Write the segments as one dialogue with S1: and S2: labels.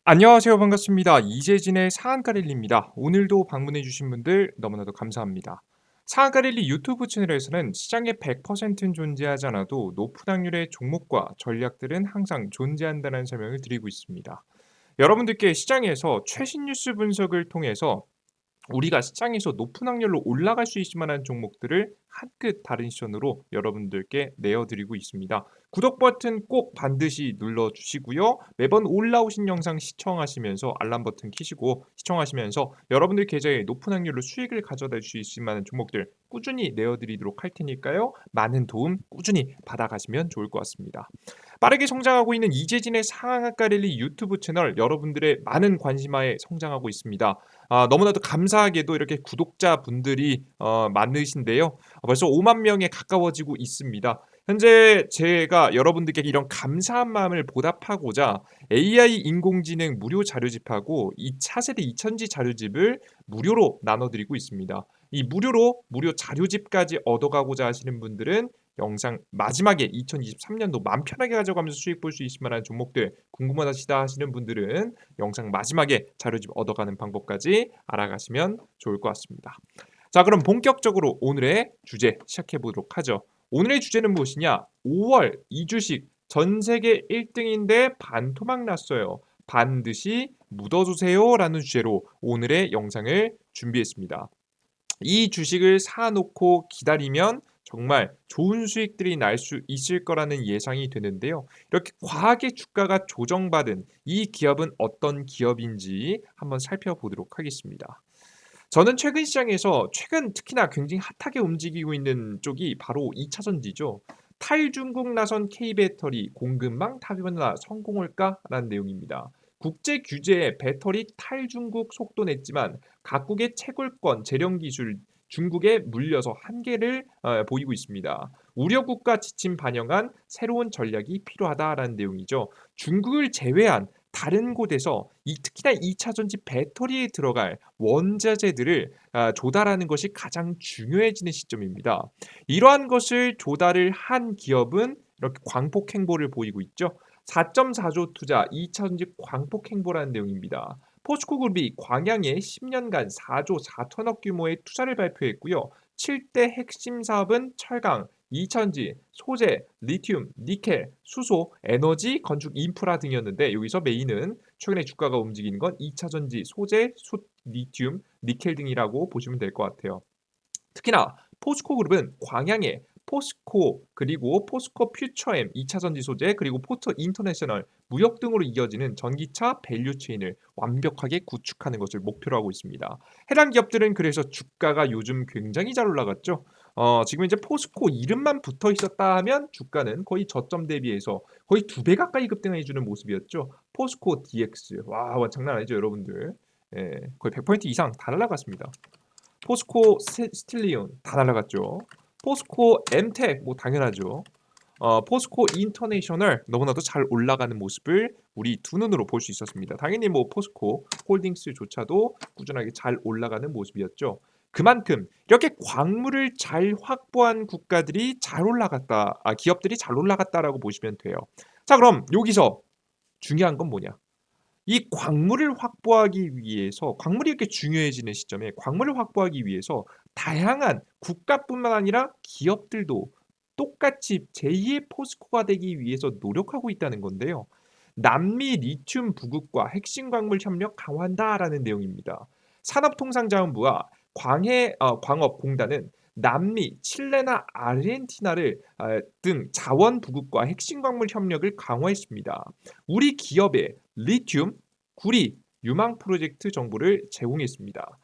S1: 안녕하세요. 반갑습니다. 이재진의 상한가릴리입니다. 오늘도 방문해 주신 분들 너무나도 감사합니다. 상한가릴리 유튜브 채널에서는 시장에 100%는 존재하지 않아도 높은 확률의 종목과 전략들은 항상 존재한다는 설명을 드리고 있습니다. 여러분들께 시장에서 최신 뉴스 분석을 통해서 우리가 시장에서 높은 확률로 올라갈 수 있을 만한 종목들을 한 끗 다른 시선으로 여러분들께 내어드리고 있습니다. 구독 버튼 꼭 반드시 눌러주시고요. 매번 올라오신 영상 시청하시면서 알람 버튼 키시고 시청하시면서 여러분들 계좌에 높은 확률로 수익을 가져다 줄 수 있을 만한 종목들 꾸준히 내어드리도록 할 테니까요. 많은 도움 꾸준히 받아가시면 좋을 것 같습니다. 빠르게 성장하고 있는 이재진의 상한가 랠리 유튜브 채널 여러분들의 많은 관심하에 성장하고 있습니다. 너무나도 감사하게도 이렇게 구독자분들이 많으신데요. 벌써 5만 명에 가까워지고 있습니다. 현재 제가 여러분들께 이런 감사한 마음을 보답하고자 AI 인공지능 무료 자료집하고 이 차세대 2000지 자료집을 무료로 나눠드리고 있습니다. 이 무료 자료집까지 얻어가고자 하시는 분들은 영상 마지막에 2023년도 맘 편하게 가져가면서 수익 볼 수 있을 만한 종목들 궁금하시다 하시는 분들은 영상 마지막에 자료집 얻어가는 방법까지 알아가시면 좋을 것 같습니다. 자, 그럼 본격적으로 오늘의 주제 시작해 보도록 하죠. 오늘의 주제는 무엇이냐? 5월 이 주식 전 세계 1등인데 반토막 났어요. 반드시 묻어주세요라는 주제로 오늘의 영상을 준비했습니다. 이 주식을 사놓고 기다리면 정말 좋은 수익들이 날 수 있을 거라는 예상이 되는데요. 이렇게 과하게 주가가 조정받은 이 기업은 어떤 기업인지 한번 살펴보도록 하겠습니다. 저는 최근 특히나 굉장히 핫하게 움직이고 있는 쪽이 바로 2차 전지죠. 탈중국 나선 K배터리 공급망 타변화 성공할까라는 내용입니다. 국제 규제에 배터리 탈중국 속도 냈지만 각국의 채굴권, 재련 기술 중국에 물려서 한계를 보이고 있습니다. 우려국가 지침 반영한 새로운 전략이 필요하다라는 내용이죠. 중국을 제외한 다른 곳에서 특히나 2차 전지 배터리에 들어갈 원자재들을 조달하는 것이 가장 중요해지는 시점입니다. 이러한 것을 조달을 한 기업은 이렇게 광폭 행보를 보이고 있죠. 4.4조 투자 2차 전지 광폭 행보라는 내용입니다. 포스코 그룹이 광양에 10년간 4조 4천억 규모의 투자를 발표했고요. 7대 핵심 사업은 철강, 이천지, 소재, 리튬, 니켈, 수소, 에너지, 건축 인프라 등이었는데 여기서 메인은 최근에 주가가 움직이는 건 2차 전지, 소재, 리튬, 니켈 등이라고 보시면 될 것 같아요. 특히나 포스코 그룹은 광양에 포스코 그리고 포스코 퓨처엠 2차 전지 소재 그리고 포터 인터내셔널 무역 등으로 이어지는 전기차 밸류체인을 완벽하게 구축하는 것을 목표로 하고 있습니다. 해당 기업들은 그래서 주가가 요즘 굉장히 잘 올라갔죠. 지금 이제 포스코 이름만 붙어 있었다 하면 주가는 거의 저점 대비해서 거의 2배 가까이 급등해 주는 모습이었죠. 포스코 DX 와 장난 아니죠 여러분들. 예, 거의 100% 이상 다 날라갔습니다. 포스코 스틸리온 다 날라갔죠. 포스코 엠텍 뭐 당연하죠. 포스코 인터내셔널 너무나도 잘 올라가는 모습을 우리 두 눈으로 볼 수 있었습니다. 당연히 뭐 포스코 홀딩스조차도 꾸준하게 잘 올라가는 모습이었죠. 그만큼 이렇게 광물을 잘 확보한 국가들이 잘 올라갔다, 기업들이 잘 올라갔다라고 보시면 돼요. 자, 그럼 여기서 중요한 건 뭐냐? 이 광물을 확보하기 위해서 광물이 이렇게 중요해지는 시점에 광물을 확보하기 위해서 다양한 국가뿐만 아니라 기업들도 똑같이 제2의 포스코가 되기 위해서 노력하고 있다는 건데요. 남미 리튬 부국과 핵심 광물 협력 강화한다라는 내용입니다. 산업통상자원부와 광업공단은 남미, 칠레나 아르헨티나를 등 자원 부국과 핵심 광물 협력을 강화했습니다. 우리 기업의 리튬, 구리, 유망 프로젝트 정보를 제공했습니다.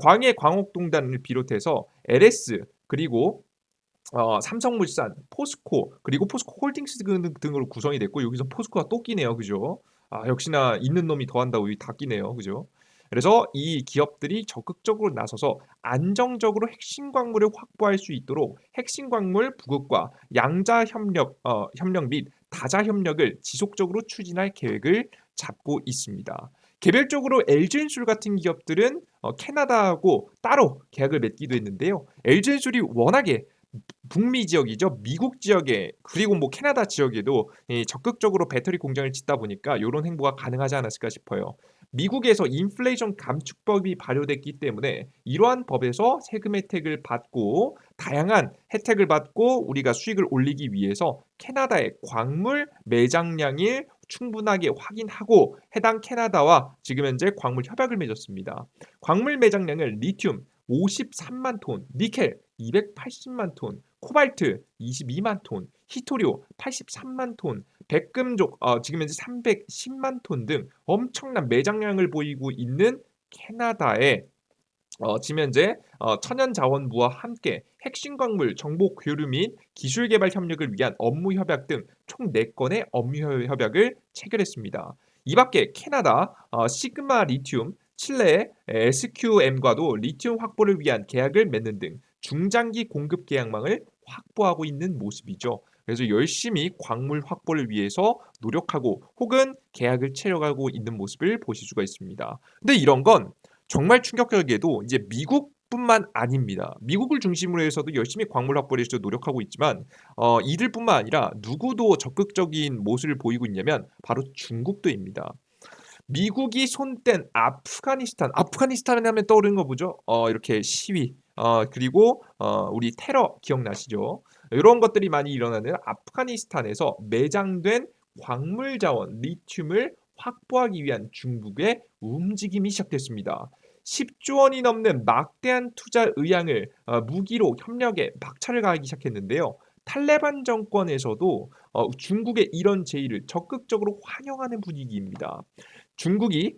S1: 광해 광업동단을 비롯해서 LS 그리고 삼성물산, 포스코 그리고 포스코 홀딩스 등으로 구성이 됐고 여기서 포스코가 또 끼네요, 그죠? 역시나 있는 놈이 더한다고 여기 다 끼네요, 그죠? 그래서 이 기업들이 적극적으로 나서서 안정적으로 핵심 광물을 확보할 수 있도록 핵심 광물 부국과 양자 협력 및 다자 협력을 지속적으로 추진할 계획을 잡고 있습니다. 개별적으로 LG엔솔 같은 기업들은 캐나다하고 따로 계약을 맺기도 했는데요. LG엔솔이 워낙에 북미 지역이죠. 미국 지역에 그리고 뭐 캐나다 지역에도 적극적으로 배터리 공장을 짓다 보니까 요런 행보가 가능하지 않았을까 싶어요. 미국에서 인플레이션 감축법이 발효됐기 때문에 이러한 법에서 세금 혜택을 받고 다양한 혜택을 받고 우리가 수익을 올리기 위해서 캐나다의 광물 매장량을 충분하게 확인하고 해당 캐나다와 지금 현재 광물 협약을 맺었습니다. 광물 매장량을 리튬 53만 톤, 니켈 280만 톤, 코발트 22만 톤, 히토리오 83만 톤, 백금족 지금 현재 310만 톤 등 엄청난 매장량을 보이고 있는 캐나다의 지금 현재 천연자원부와 함께 핵심 광물 정보 교류 및 기술 개발 협력을 위한 업무 협약 등 총 4건의 업무 협약을 체결했습니다. 이 밖에 캐나다 시그마 리튬, 칠레의 SQM과도 리튬 확보를 위한 계약을 맺는 등 중장기 공급 계약망을 확보하고 있는 모습이죠. 그래서 열심히 광물 확보를 위해서 노력하고 혹은 계약을 체결하고 있는 모습을 보실 수가 있습니다. 근데 이런 건 정말 충격적이게도 이제 미국뿐만 아닙니다. 미국을 중심으로 해서도 열심히 광물 확보를 위해서 노력하고 있지만 이들뿐만 아니라 누구도 적극적인 모습을 보이고 있냐면 바로 중국도입니다. 미국이 손뗀 아프가니스탄 하면 떠오르는 거 뭐죠? 이렇게 시위, 그리고 우리 테러 기억나시죠? 이런 것들이 많이 일어나는 아프가니스탄에서 매장된 광물 자원 리튬을 확보하기 위한 중국의 움직임이 시작됐습니다. 10조 원이 넘는 막대한 투자 의향을 무기로 협력에 박차를 가하기 시작했는데요. 탈레반 정권에서도 중국의 이런 제의를 적극적으로 환영하는 분위기입니다. 중국이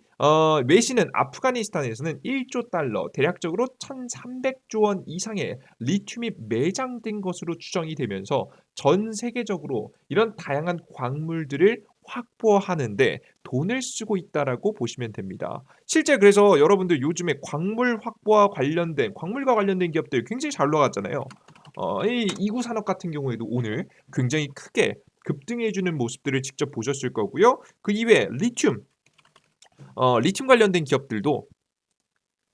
S1: 외신은 아프가니스탄에서는 1조 달러, 대략적으로 1,300조 원 이상의 리튬이 매장된 것으로 추정이 되면서 전 세계적으로 이런 다양한 광물들을 확보하는데 돈을 쓰고 있다라고 보시면 됩니다. 실제 그래서 여러분들 요즘에 광물과 관련된 기업들 굉장히 잘 올라갔잖아요. 이 이구 산업 같은 경우에도 오늘 굉장히 크게 급등해주는 모습들을 직접 보셨을 거고요. 그 이외에 리튬 관련된 기업들도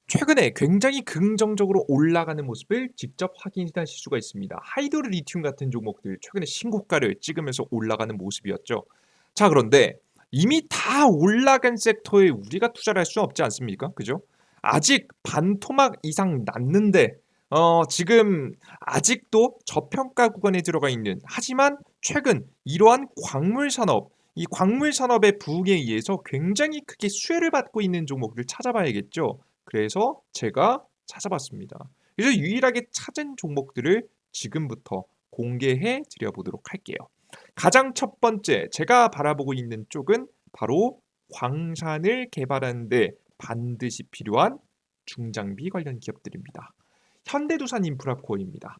S1: 최근에 굉장히 긍정적으로 올라가는 모습을 직접 확인하실 수가 있습니다. 하이드로 리튬 같은 종목들 최근에 신고가를 찍으면서 올라가는 모습이었죠. 자, 그런데 이미 다 올라간 섹터에 우리가 투자를 할 수 없지 않습니까? 그죠? 아직 반토막 이상 났는데 지금 아직도 저평가 구간에 들어가 있는 하지만 최근 이러한 이 광물 산업의 부흥에 의해서 굉장히 크게 수혜를 받고 있는 종목을 찾아봐야겠죠. 그래서 제가 찾아봤습니다. 그래서 유일하게 찾은 종목들을 지금부터 공개해 드려보도록 할게요. 가장 첫 번째 제가 바라보고 있는 쪽은 바로 광산을 개발하는 데 반드시 필요한 중장비 관련 기업들입니다. 현대두산 인프라코어입니다.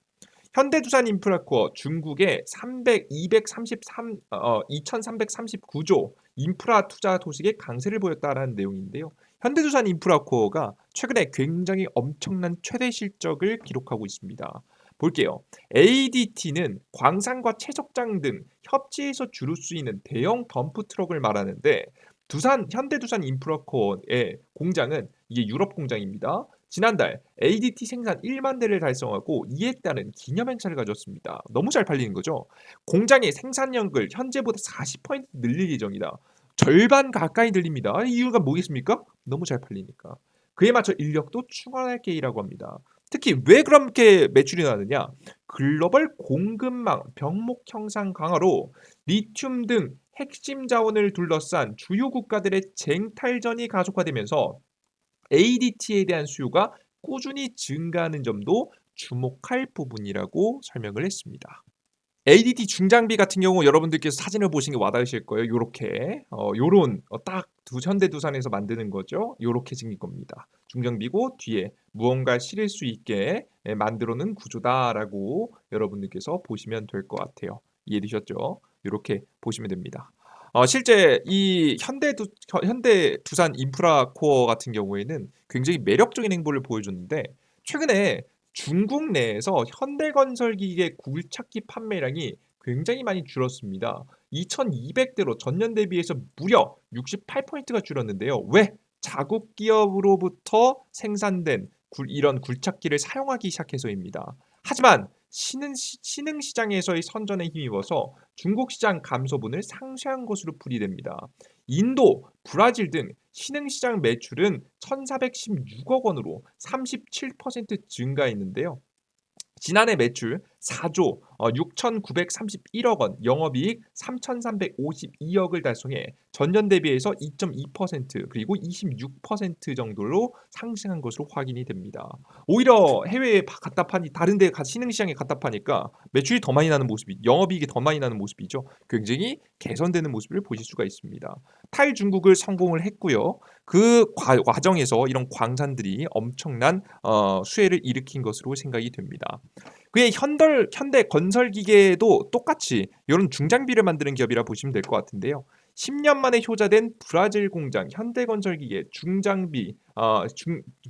S1: 현대두산 인프라코어 중국의 2339조 인프라 투자 소식에 강세를 보였다라는 내용인데요. 현대두산 인프라코어가 최근에 굉장히 엄청난 최대 실적을 기록하고 있습니다. 볼게요. ADT는 광산과 채석장 등 협지에서 주로 쓰이는 대형 덤프 트럭을 말하는데 현대두산 인프라코어의 공장은 이게 유럽 공장입니다. 지난달 ADT 생산 1만 대를 달성하고 이에 따른 기념행사를 가졌습니다. 너무 잘 팔리는 거죠. 공장의 생산량을 현재보다 40% 늘릴 예정이다. 절반 가까이 늘립니다. 이유가 뭐겠습니까? 너무 잘 팔리니까. 그에 맞춰 인력도 충원할 계획이라고 합니다. 특히 왜 그렇게 매출이 나느냐? 글로벌 공급망 병목 형상 강화로 리튬 등 핵심 자원을 둘러싼 주요 국가들의 쟁탈전이 가속화되면서 ADT에 대한 수요가 꾸준히 증가하는 점도 주목할 부분이라고 설명을 했습니다. ADT 중장비 같은 경우 여러분들께서 사진을 보시는 게 와닿으실 거예요. 요렇게 요런 딱 현대두산에서 만드는 거죠. 요렇게 생긴 겁니다. 중장비고 뒤에 무언가 실을 수 있게 만들어 놓은 구조다라고 여러분들께서 보시면 될 것 같아요. 이해되셨죠? 요렇게 보시면 됩니다. 실제 이 현대두산 인프라코어 같은 경우에는 굉장히 매력적인 행보를 보여줬는데 최근에 중국 내에서 현대건설기계 굴착기 판매량이 굉장히 많이 줄었습니다. 2,200대로 전년 대비해서 무려 68%가 줄었는데요. 왜? 자국 기업으로부터 생산된 이런 굴착기를 사용하기 시작해서입니다. 하지만 신흥 시장에서의 선전에 힘입어서 중국 시장 감소분을 상쇄한 것으로 풀이됩니다. 인도, 브라질 등 신흥 시장 매출은 1,416억 원으로 37% 증가했는데요. 지난해 매출 4조 6,931억 원, 영업이익 3,352억을 달성해 전년 대비해서 2.2% 그리고 26% 정도로 상승한 것으로 확인이 됩니다. 오히려 해외에 갖다 파니 다른 데 신흥시장에 갖다 파니까 매출이 더 많이 나는 모습이 영업이익이 더 많이 나는 모습이죠. 굉장히 개선되는 모습을 보실 수가 있습니다. 탈중국을 성공을 했고요. 그 과정에서 이런 광산들이 엄청난 수혜를 일으킨 것으로 생각이 됩니다. 그의 현대 건설기계도 똑같이 이런 중장비를 만드는 기업이라 보시면 될 것 같은데요. 10년 만에 효자된 브라질 공장 현대건설기계 중장비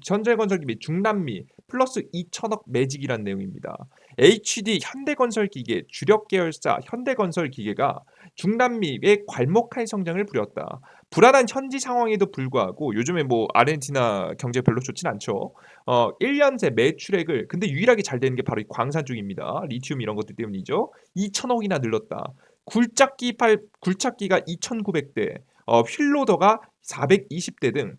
S1: 현대건설기계 중남미 플러스 2천억 매직이란 내용입니다. HD 현대건설기계 주력 계열사 현대건설기계가 중남미의 괄목한 성장을 부렸다. 불안한 현지 상황에도 불구하고 요즘에 뭐 아르헨티나 경제 별로 좋진 않죠. 1년 새 매출액을 근데 유일하게 잘 되는 게 바로 이 광산 쪽입니다. 리튬 이런 것들 때문이죠. 2천억이나 늘렸다. 굴착기가 2,900대, 휠로더가 420대 등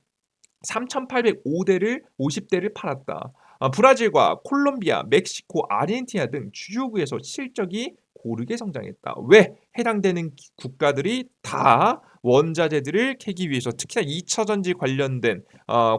S1: 3,805대를 50대를 팔았다. 브라질과 콜롬비아, 멕시코, 아르헨티나 등 주요국에서 실적이 고르게 성장했다. 왜? 해당되는 국가들이 다 원자재들을 캐기 위해서 특히나 2차 전지 관련된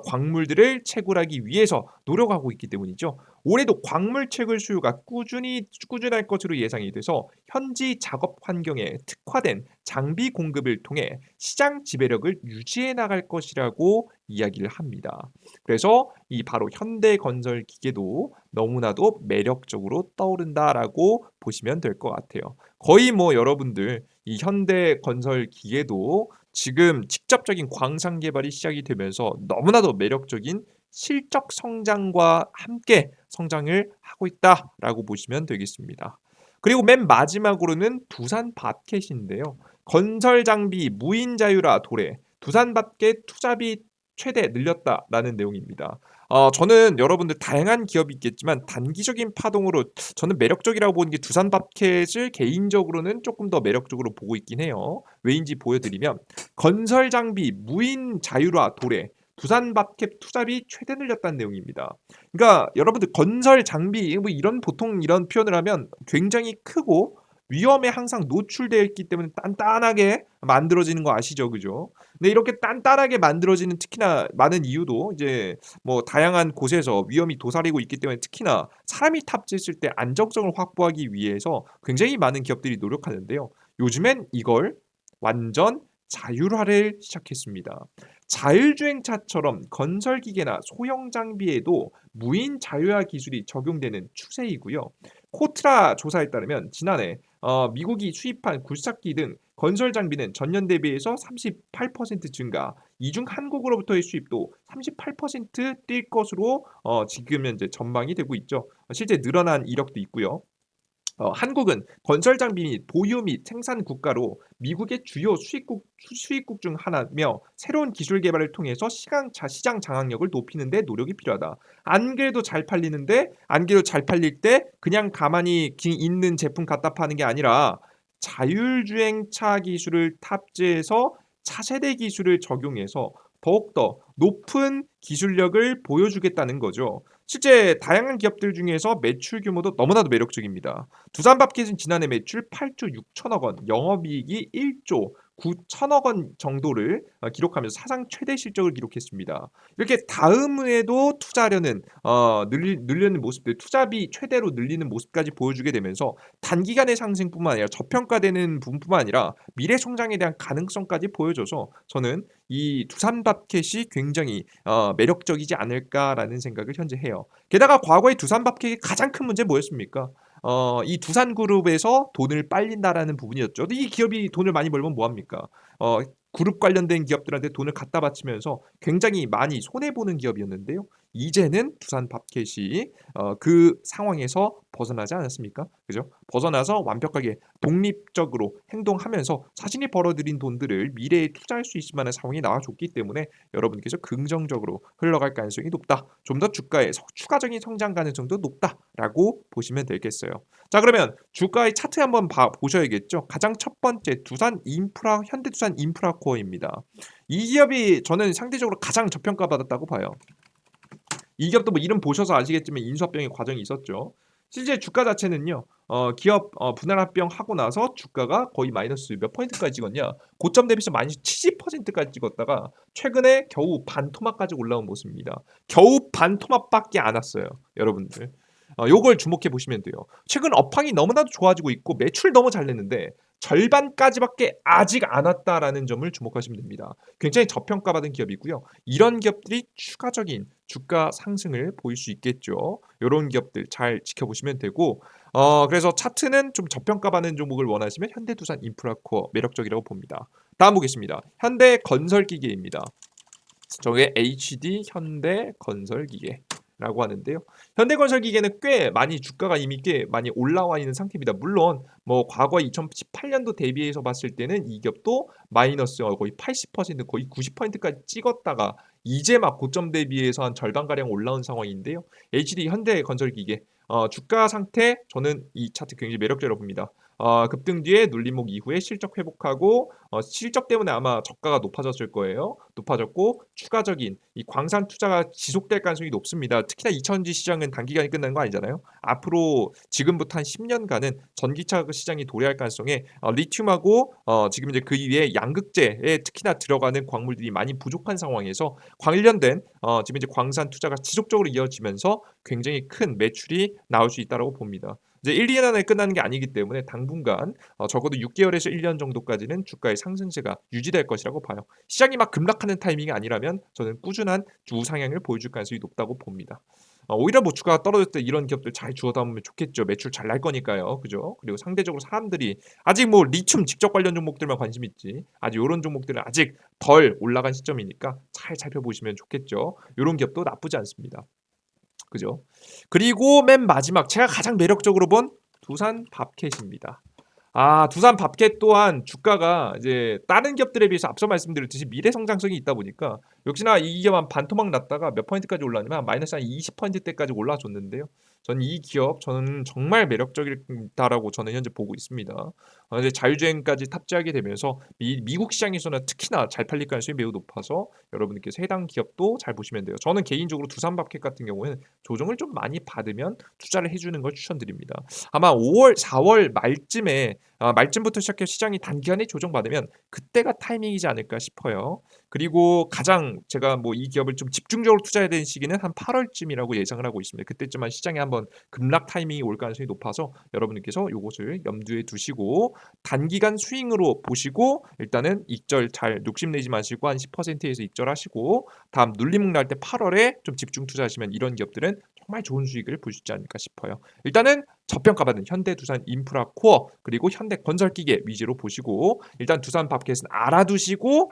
S1: 광물들을 채굴하기 위해서 노력하고 있기 때문이죠. 올해도 광물 채굴 수요가 꾸준할 것으로 예상이 돼서 현지 작업 환경에 특화된 장비 공급을 통해 시장 지배력을 유지해 나갈 것이라고 이야기를 합니다. 그래서 이 바로 현대건설 기계도 너무나도 매력적으로 떠오른다라고 보시면 될 것 같아요. 거의 뭐 여러분들 이 현대건설 기계도 지금 직접적인 광산 개발이 시작이 되면서 너무나도 매력적인 실적 성장과 함께 성장을 하고 있다라고 보시면 되겠습니다. 그리고 맨 마지막으로는 두산 밥캣인데요. 건설 장비 무인 자유라 도래. 두산 밥캣 투자비 최대 늘렸다라는 내용입니다. 저는 여러분들 다양한 기업이 있겠지만 단기적인 파동으로 저는 매력적이라고 보는 게 두산 밥캣을 개인적으로는 조금 더 매력적으로 보고 있긴 해요. 왜인지 보여드리면 건설 장비 무인 자율화 도래. 두산 밥캣 투자비 최대 늘렸다는 내용입니다. 그러니까 여러분들 건설 장비 뭐 이런 보통 이런 표현을 하면 굉장히 크고 위험에 항상 노출되어 있기 때문에 단단하게 만들어지는 거 아시죠, 그죠? 근데 이렇게 단단하게 만들어지는 특히나 많은 이유도 이제 뭐 다양한 곳에서 위험이 도사리고 있기 때문에 특히나 사람이 탑재했을 때 안정성을 확보하기 위해서 굉장히 많은 기업들이 노력하는데요. 요즘엔 이걸 완전 자율화를 시작했습니다. 자율주행차처럼 건설기계나 소형 장비에도 무인 자율화 기술이 적용되는 추세이고요. 코트라 조사에 따르면 지난해 미국이 수입한 굴착기 등 건설 장비는 전년 대비해서 38% 증가, 이중 한국으로부터의 수입도 38%뛸 것으로 지금 현재 전망이 되고 있죠. 실제 늘어난 이력도 있고요. 한국은 건설 장비 및 보유 및 생산 국가로 미국의 주요 수입국 중 하나며 새로운 기술 개발을 통해서 시장 장악력을 높이는 데 노력이 필요하다. 안 그래도 잘 팔릴 때 그냥 가만히 있는 제품 갖다 파는 게 아니라 자율주행차 기술을 탑재해서 차세대 기술을 적용해서 더욱더 높은 기술력을 보여주겠다는 거죠. 실제 다양한 기업들 중에서 매출 규모도 너무나도 매력적입니다. 두산밥켓은 지난해 매출 8조 6천억 원, 영업이익이 1조 9천억 원 정도를 기록하면서 사상 최대 실적을 기록했습니다. 이렇게 다음에도 투자하려는 늘리는 모습들, 투자비 최대로 늘리는 모습까지 보여주게 되면서 단기간의 상승뿐만 아니라 저평가되는 부분뿐만 아니라 미래 성장에 대한 가능성까지 보여줘서 저는 이 두산밥켓이 굉장히 매력적이지 않을까라는 생각을 현재 해요. 게다가 과거의 두산밥켓의 가장 큰 문제 뭐였습니까? 이 두산그룹에서 돈을 빨린다라는 부분이었죠. 이 기업이 돈을 많이 벌면 뭐합니까? 그룹 관련된 기업들한테 돈을 갖다 바치면서 굉장히 많이 손해보는 기업이었는데요. 이제는 두산 밥켓이 그 상황에서 벗어나지 않았습니까? 그죠? 벗어나서 완벽하게 독립적으로 행동하면서 자신이 벌어들인 돈들을 미래에 투자할 수 있을 만한 상황이 나와줬기 때문에 여러분께서 긍정적으로 흘러갈 가능성이 높다. 좀 더 주가의 추가적인 성장 가능성도 높다라고 보시면 되겠어요. 자, 그러면 주가의 차트 한번 보셔야겠죠. 가장 첫 번째 현대두산 인프라코어입니다. 이 기업이 저는 상대적으로 가장 저평가받았다고 봐요. 이 기업도 뭐 이름 보셔서 아시겠지만 인수합병의 과정이 있었죠. 실제 주가 자체는요. 기업 분할 합병하고 나서 주가가 거의 마이너스 몇 퍼센트까지 찍었냐? 고점 대비해서 마이너스 70%까지 찍었다가 최근에 겨우 반토막까지 올라온 모습입니다. 겨우 반토막밖에 안 왔어요, 여러분들. 요걸 주목해 보시면 돼요. 최근 업황이 너무나도 좋아지고 있고 매출 너무 잘 냈는데 절반까지밖에 아직 안 왔다라는 점을 주목하시면 됩니다. 굉장히 저평가받은 기업이고요. 이런 기업들이 추가적인 주가 상승을 보일 수 있겠죠. 이런 기업들 잘 지켜보시면 되고 그래서 차트는 좀 저평가받는 종목을 원하시면 현대두산 인프라코어 매력적이라고 봅니다. 다음 보겠습니다. 현대건설기계입니다. 저게 HD 현대건설기계라고 하는데요. 현대건설기계는 꽤 많이 주가가 이미 꽤 많이 올라와 있는 상태입니다. 물론 뭐 과거 2018년도 대비해서 봤을 때는 이 기업도 마이너스 거의 80% 거의 90%까지 찍었다가 이제 막 고점 대비해서 한 절반가량 올라온 상황인데요. HD 현대건설기계 주가 상태 저는 이 차트 굉장히 매력적으로 봅니다. 급등 뒤에 눌림목 이후에 실적 회복하고 실적 때문에 아마 저가가 높아졌을 거예요. 높아졌고 추가적인 이 광산 투자가 지속될 가능성이 높습니다. 특히나 2000지 시장은 단기간에 끝나는 거 아니잖아요. 앞으로 지금부터 한 10년간은 전기차 시장이 도래할 가능성에 리튬하고 지금 이제 그 위에 양극재에 특히나 들어가는 광물들이 많이 부족한 상황에서 관련된 지금 이제 광산 투자가 지속적으로 이어지면서 굉장히 큰 매출이 나올 수 있다고 봅니다. 이제 1-2년 안에 끝나는 게 아니기 때문에 당분간 적어도 6개월에서 1년 정도까지는 주가의 상승세가 유지될 것이라고 봐요. 시장이 막 급락하는 타이밍이 아니라면 저는 꾸준한 우상향을 보여줄 가능성이 높다고 봅니다. 오히려 뭐 주가가 떨어질 때 이런 기업들 잘 주워 담으면 좋겠죠. 매출 잘 날 거니까요. 그죠? 그리고 상대적으로 사람들이 아직 뭐 리튬 직접 관련 종목들만 관심 있지. 아직 요런 종목들은 아직 덜 올라간 시점이니까 잘 살펴보시면 좋겠죠. 요런 기업도 나쁘지 않습니다. 그죠? 그리고 맨 마지막 제가 가장 매력적으로 본 두산 밥켓입니다. 두산 밥켓 또한 주가가 이제 다른 기업들에 비해서 앞서 말씀드렸듯이 미래 성장성이 있다 보니까 역시나 이 기업은 반토막 났다가 몇 퍼센트까지 올랐냐면 마이너스 한 20%대까지 올라줬는데요. 저는 이 기업 저는 정말 매력적이다라고 저는 현재 보고 있습니다. 이제 자율주행까지 탑재하게 되면서 미국 시장에서는 특히나 잘 팔릴 가능성이 매우 높아서 여러분께서 해당 기업도 잘 보시면 돼요. 저는 개인적으로 두산 밥켓 같은 경우에는 조정을 좀 많이 받으면 투자를 해주는 걸 추천드립니다. 아마 5월, 4월 말쯤에 말쯤부터 시작해서 시장이 단기간에 조정받으면 그때가 타이밍이지 않을까 싶어요. 그리고 가장 제가 뭐 이 기업을 좀 집중적으로 투자해야 되는 시기는 한 8월쯤이라고 예상을 하고 있습니다. 그때쯤만 시장에 한번 급락 타이밍이 올 가능성이 높아서 여러분께서 요것을 염두에 두시고 단기간 스윙으로 보시고 일단은 익절 잘 욕심내지 마시고 한 10%에서 익절하시고 다음 눌림목 날 때 8월에 좀 집중 투자하시면 이런 기업들은 정말 좋은 수익을 볼 수 있지 않을까 싶어요. 일단은 저평가받은 현대두산 인프라코어 그리고 현대건설기계 위주로 보시고 일단 두산 밥켓은 알아두시고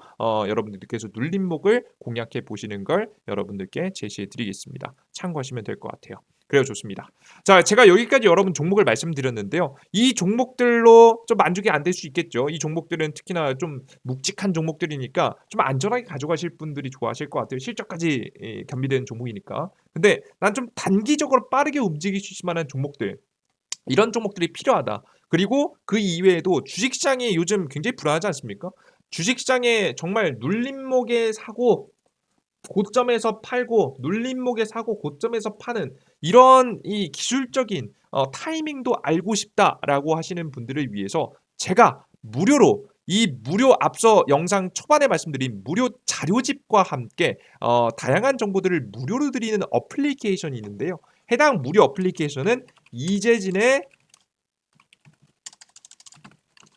S1: 여러분들께서 눌림목을 공략해 보시는 걸 여러분들께 제시해 드리겠습니다. 참고하시면 될 것 같아요. 그래요, 좋습니다. 자, 제가 여기까지 여러분 종목을 말씀드렸는데요. 이 종목들로 좀 만족이 안 될 수 있겠죠. 이 종목들은 특히나 좀 묵직한 종목들이니까 좀 안전하게 가져가실 분들이 좋아하실 것 같아요. 실적까지 겸비되는 종목이니까. 근데 난 좀 단기적으로 빠르게 움직일 수 있을 만한 종목들 이런 종목들이 필요하다. 그리고 그 이외에도 주식시장이 요즘 굉장히 불안하지 않습니까? 주식시장에 정말 눌림목에 사고 고점에서 팔고 눌림목에 사고 고점에서 파는 이런 이 기술적인 타이밍도 알고 싶다라고 하시는 분들을 위해서 제가 무료로 이 무료 앞서 영상 초반에 말씀드린 무료 자료집과 함께 다양한 정보들을 무료로 드리는 어플리케이션이 있는데요. 해당 무료 어플리케이션은 이재진의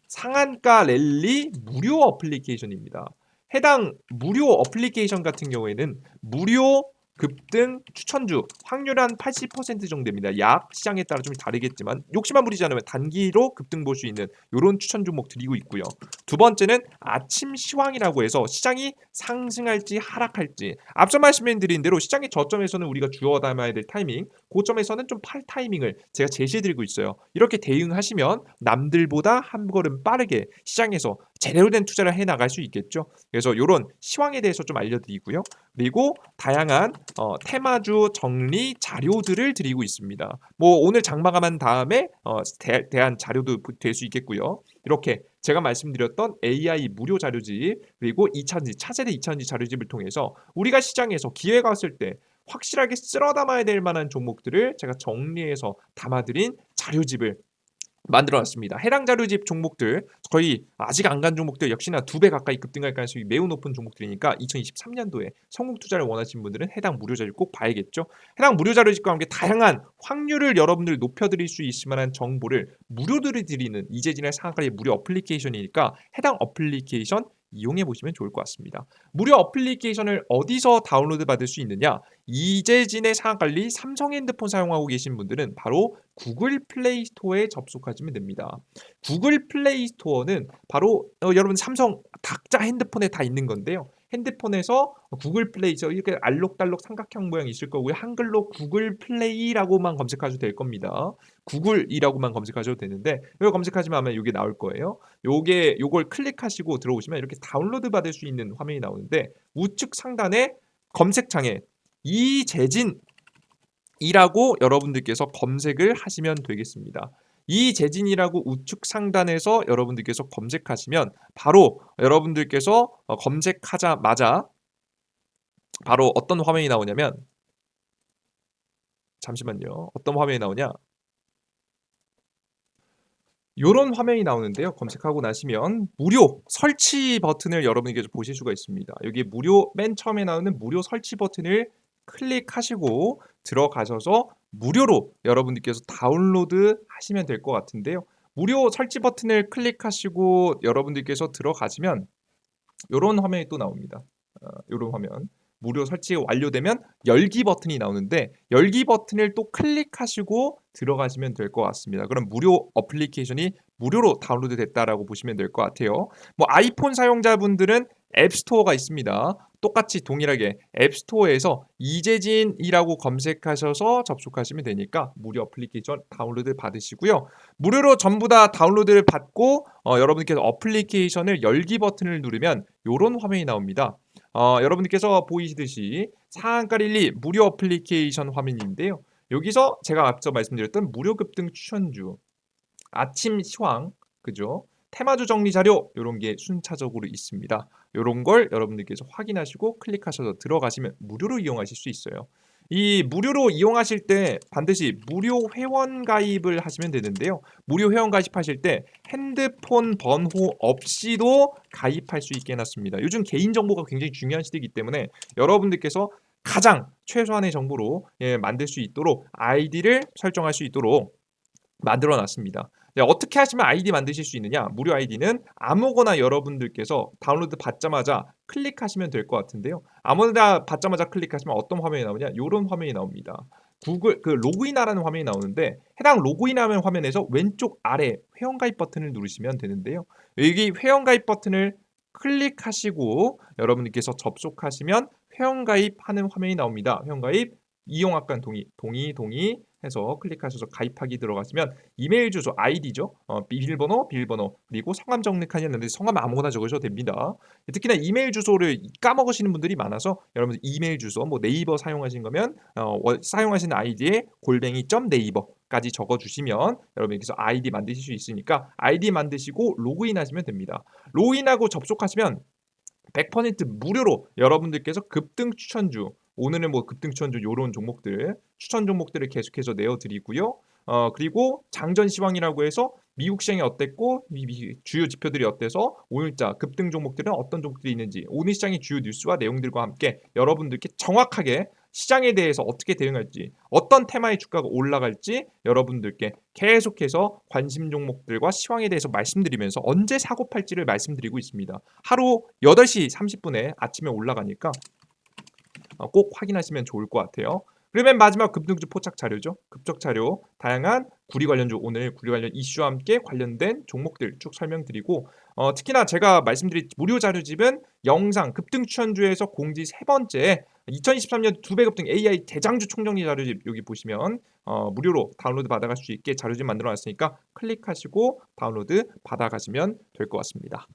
S1: 상한가 랠리 무료 어플리케이션입니다. 해당 무료 어플리케이션 같은 경우에는 무료 급등 추천주 확률 한 80% 정도 됩니다. 약 시장에 따라 좀 다르겠지만 욕심만 부리지 않으면 단기로 급등 볼 수 있는 요런 추천 종목 드리고 있고요. 두 번째는 아침 시황이라고 해서 시장이 상승할지 하락할지 앞서 말씀드린 대로 시장의 저점에서는 우리가 주워 담아야 될 타이밍, 고점에서는 좀 팔 타이밍을 제가 제시해 드리고 있어요. 이렇게 대응하시면 남들보다 한 걸음 빠르게 시장에서 제대로 된 투자를 해 나갈 수 있겠죠. 그래서 요런 시황에 대해서 좀 알려드리고요. 그리고 다양한 테마주 정리 자료들을 드리고 있습니다. 뭐 오늘 장마감한 다음에 대한 자료도 될 수 있겠고요. 이렇게 제가 말씀드렸던 AI 무료 자료집 그리고 2차전지 차세대 2차전지 자료집을 통해서 우리가 시장에서 기회가 왔을 때 확실하게 쓸어 담아야 될 만한 종목들을 제가 정리해서 담아드린 자료집을 만들어 놨습니다. 해당 자료집 종목들 거의 아직 안 간 종목들 역시나 2배 가까이 급등할 가능성이 매우 높은 종목들이니까 2023년도에 성공 투자를 원하시는 분들은 해당 무료 자료 꼭 봐야겠죠. 해당 무료 자료집과 함께 다양한 확률을 여러분들 높여드릴 수 있을 만한 정보를 무료로 드리는 이재진의 상한가의 무료 어플리케이션이니까 해당 어플리케이션 이용해 보시면 좋을 것 같습니다. 무료 어플리케이션을 어디서 다운로드 받을 수 있느냐? 이재진의 상한관리 삼성 핸드폰 사용하고 계신 분들은 바로 구글 플레이 스토어에 접속하시면 됩니다. 구글 플레이 스토어는 바로 여러분 삼성 각자 핸드폰에 다 있는 건데요. 핸드폰에서 구글 플레이에서 이렇게 알록달록 삼각형 모양이 있을 거고요. 한글로 구글 플레이라고만 검색하셔도 될 겁니다. 구글이라고만 검색하셔도 되는데 이거 검색하시면 아마 이게 나올 거예요. 요걸 클릭하시고 들어오시면 이렇게 다운로드 받을 수 있는 화면이 나오는데 우측 상단에 검색창에 이재진이라고 여러분들께서 검색을 하시면 되겠습니다. 이재진이라고 우측 상단에서 여러분들께서 검색하시면 바로 여러분들께서 검색하자마자 바로 어떤 화면이 나오냐면 잠시만요. 어떤 화면이 나오냐? 요런 화면이 나오는데요. 검색하고 나시면 무료 설치 버튼을 여러분께서 보실 수가 있습니다. 여기 무료 맨 처음에 나오는 무료 설치 버튼을 클릭하시고 들어가셔서 무료로 여러분들께서 다운로드 하시면 될 것 같은데요. 무료 설치 버튼을 클릭하시고 여러분들께서 들어가시면 요런 화면이 또 나옵니다. 요런 화면. 무료 설치 완료되면 열기 버튼이 나오는데 열기 버튼을 또 클릭하시고 들어가시면 될 것 같습니다. 그럼 무료 어플리케이션이 무료로 다운로드 됐다라고 보시면 될 것 같아요. 뭐 아이폰 사용자분들은 앱스토어가 있습니다. 똑같이 동일하게 앱스토어에서 이재진이라고 검색하셔서 접속하시면 되니까 무료 어플리케이션 다운로드 받으시고요. 무료로 전부 다 다운로드를 받고 여러분께서 어플리케이션을 열기 버튼을 누르면 이런 화면이 나옵니다. 여러분들께서 보이시듯이 상한가릴리 무료 어플리케이션 화면인데요. 여기서 제가 앞서 말씀드렸던 무료 급등 추천주, 아침 시황, 그죠? 테마주 정리 자료 이런 게 순차적으로 있습니다. 이런 걸 여러분들께서 확인하시고 클릭하셔서 들어가시면 무료로 이용하실 수 있어요. 이 무료로 이용하실 때 반드시 무료 회원 가입을 하시면 되는데요. 무료 회원 가입하실 때 핸드폰 번호 없이도 가입할 수 있게 해놨습니다. 요즘 개인정보가 굉장히 중요한 시대이기 때문에 여러분들께서 가장 최소한의 정보로 만들 수 있도록 아이디를 설정할 수 있도록 만들어 놨습니다. 어떻게 하시면 아이디 만드실 수 있느냐? 무료 아이디는 아무거나 여러분들께서 다운로드 받자마자 클릭하시면 될 것 같은데요. 아무나 받자마자 클릭하시면 어떤 화면이 나오냐? 이런 화면이 나옵니다. 구글 로그인하라는 화면이 나오는데 해당 로그인하는 화면에서 왼쪽 아래 회원가입 버튼을 누르시면 되는데요. 여기 회원가입 버튼을 클릭하시고 여러분들께서 접속하시면 회원가입하는 화면이 나옵니다. 회원가입 이용학관 동의 해서 클릭하셔서 가입하기 들어가시면 이메일 주소 아이디죠. 비밀번호 그리고 성함 정립하셨는데 성함 아무거나 적으셔도 됩니다. 특히나 이메일 주소를 까먹으시는 분들이 많아서 여러분 이메일 주소 뭐 네이버 사용하신 거면 사용하시는 아이디에 골뱅이.네이버까지 적어주시면 여러분께서 아이디 만드실 수 있으니까 아이디 만드시고 로그인하시면 됩니다. 로그인하고 접속하시면 100% 무료로 여러분들께서 급등 추천주 오늘은 뭐 급등 추천주 요런 종목들 추천 종목들을 계속해서 내어드리고요. 그리고 장전 시황이라고 해서 미국 시장이 어땠고 주요 지표들이 어때서 오늘자 급등 종목들은 어떤 종목들이 있는지 오늘 시장의 주요 뉴스와 내용들과 함께 여러분들께 정확하게 시장에 대해서 어떻게 대응할지 어떤 테마의 주가가 올라갈지 여러분들께 계속해서 관심 종목들과 시황에 대해서 말씀드리면서 언제 사고 팔지를 말씀드리고 있습니다. 하루 8시 30분에 아침에 올라가니까 꼭 확인하시면 좋을 것 같아요. 그리고 맨 마지막 급등주 포착 자료죠. 급적 자료 다양한 구리 관련주 오늘 구리 관련 이슈와 함께 관련된 종목들 쭉 설명드리고 특히나 제가 말씀드린 무료 자료집은 영상 급등 추천주에서 공지 세 번째 2023년 두 배 급등 AI 대장주 총정리 자료집 여기 보시면 무료로 다운로드 받아갈 수 있게 자료집 만들어 놨으니까 클릭하시고 다운로드 받아가시면 될 것 같습니다.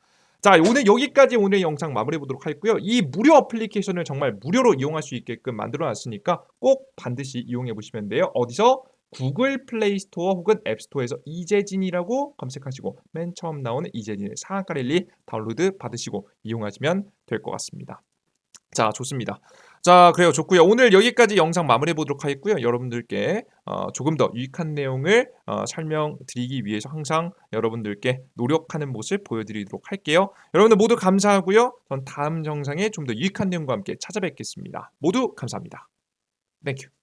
S1: 자, 오늘 여기까지 오늘 영상 마무리해 보도록 하겠고요. 이 무료 어플리케이션을 정말 무료로 이용할 수 있게끔 만들어 놨으니까 꼭 반드시 이용해 보시면 돼요. 어디서? 구글 플레이 스토어 혹은 앱 스토어에서 이재진이라고 검색하시고 맨 처음 나오는 이재진의 상한가 랠리 다운로드 받으시고 이용하시면 될 것 같습니다. 자, 좋습니다. 자, 그래요. 좋고요. 오늘 여기까지 영상 마무리해 보도록 하겠고요. 여러분들께 조금 더 유익한 내용을 설명드리기 위해서 항상 여러분들께 노력하는 모습 보여드리도록 할게요. 여러분들 모두 감사하고요. 전 다음 영상에 좀 더 유익한 내용과 함께 찾아뵙겠습니다. 모두 감사합니다. 땡큐.